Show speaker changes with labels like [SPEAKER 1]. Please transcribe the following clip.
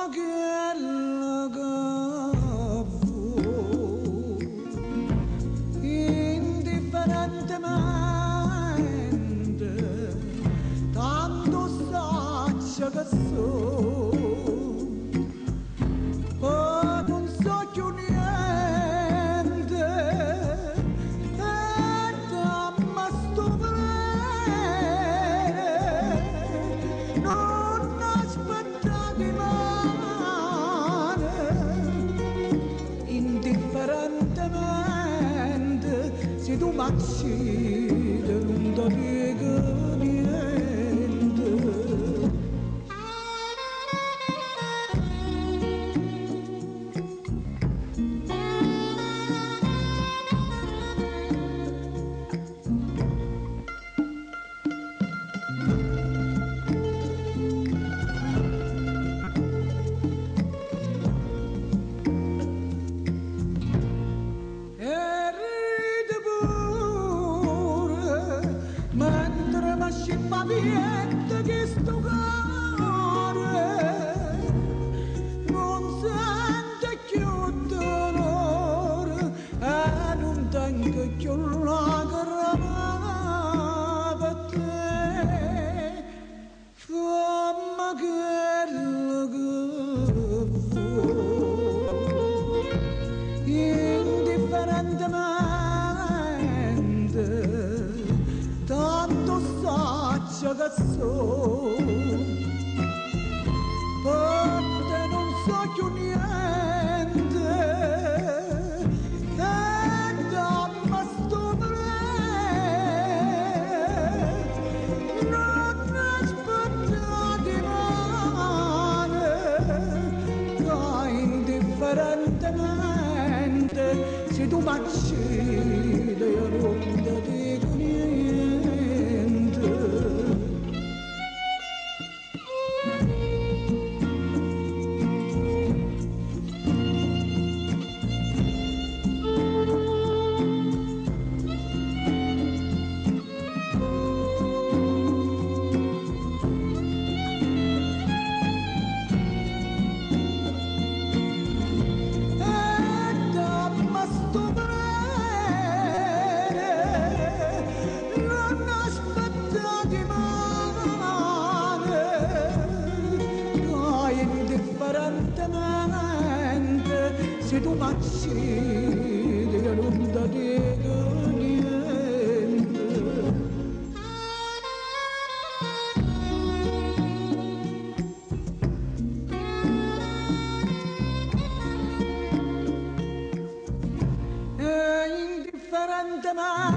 [SPEAKER 1] quella che fu, indifferentemente, tanto saccia che so, poi non so più niente, e dammi sto volere, non aspettare male, indifferentemente, se tu m'accidi non ti dico niente. Mentre mi scippa via che sto cuore non sente più dolore e non tengo più lacrime per te, fammi quello che vuoi, indifferentemente, tanto saccia che so, per te non so più niente, e dammi sto volere, non aspettare male, che indifferentemente, se tu m'accidi io non ti dico niente. Indifferentemente, se tu m'accidi io non ti dico niente. E indifferentemente